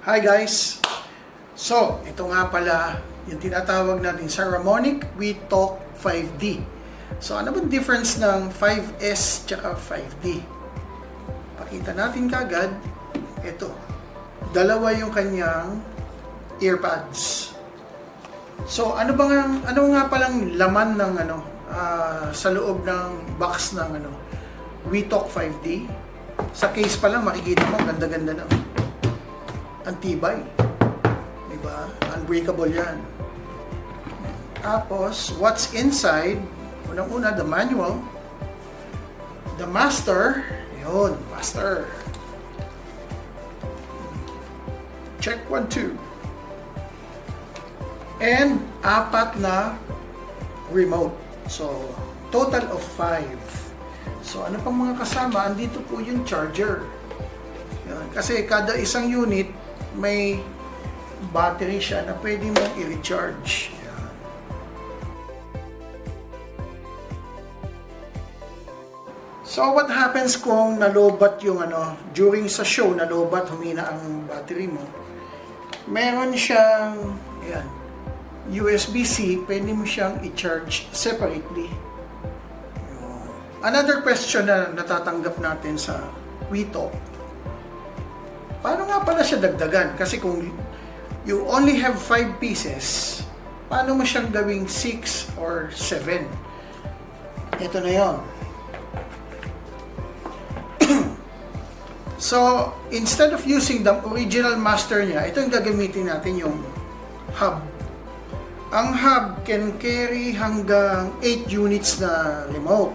Hi guys! So, ito nga pala yung tinatawag natin Saramonic WeTalk 5D. So, ano ba difference ng 5S tsaka 5D? Pakita natin kagad. Ito. Dalawa yung kanyang earpads. So, ano nga palang laman ng sa loob ng box ng WeTalk 5D? Sa case pa lang makikita mo ganda-ganda na. Antibay. Diba? Unbreakable yan. Tapos, what's inside? Unang-una, the manual. The master. Yun, master. Check 1, 2. And 4 na remote. So, total of 5. So, ano pang mga kasama? Andito po yung charger. Yan. Kasi kada isang unit, may battery siya na pwede mong i-recharge. Yan. So, what happens kung nalobat yung during sa show, nalobat, humina ang battery mo? Meron siyang, yan, USB-C, pwede mo siyang i-charge separately. Another question na natatanggap natin sa WeTalk, paano nga pala siya dagdagan? Kasi kung you only have 5 pieces, paano mo siyang gawing 6 or 7? Ito na yon. So, instead of using the original master niya, ito yung gagamitin natin, yung hub. Ang hub can carry hanggang 8 units na remote.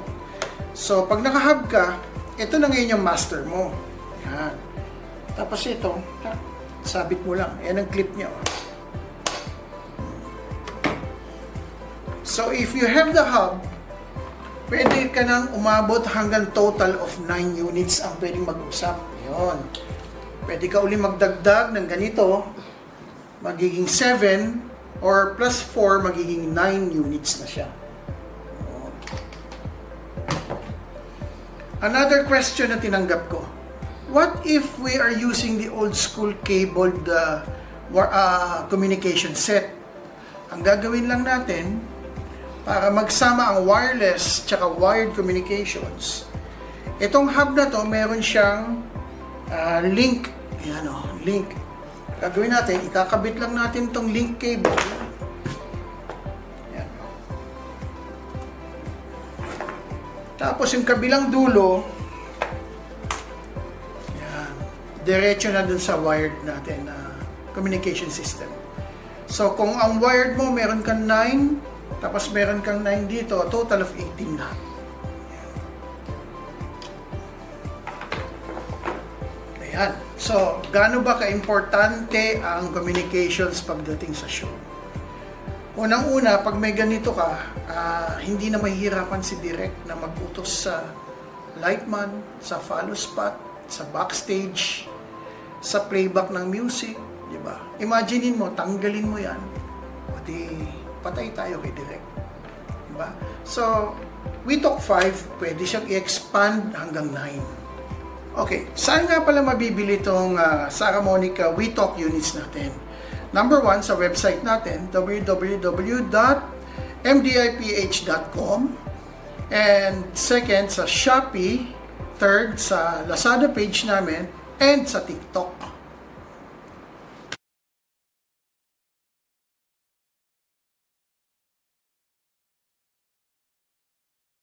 So, pag naka-hub ka, ito na ngayon yung master mo. Yan. Tapos ito, sabit mo lang. Yan ang clip niya. So, if you have the hub, pwede ka nang umabot hanggang total of 9 units ang pwedeng mag-usap. Yun. Pwede ka uli magdagdag ng ganito, magiging 7, or plus 4, magiging 9 units na siya. Another question na tinanggap ko, what if we are using the old school cabled communication set? Ang gagawin lang natin, para magsama ang wireless tsaka wired communications, itong hub na to, meron siyang link. Ayan o, link. Gagawin natin, ikakabit lang natin itong link cable. Tapos yung kabilang dulo, yan, diretso na dun sa wired natin na communication system. So kung ang wired mo meron kang 9, tapos meron kang 9 dito, total of 18 na. Ayan. So, gaano ba ka-importante ang communications pagdating sa show? Unang-una, pag may ganito ka, hindi na mahihirapan si Direk na mag-utos sa lightman, sa follow spot, sa backstage, sa playback ng music, di ba? Imaginein mo, tanggalin mo yan, o di patay tayo kay Direk. Di ba? So, WeTalk 5, pwede siyang i-expand hanggang 9. Okay, saan nga pala mabibili itong Saramonic WeTalk units natin? Number 1, sa website natin, www.mdiph.com. And second, sa Shopee. Third, sa Lazada page namin. And sa TikTok.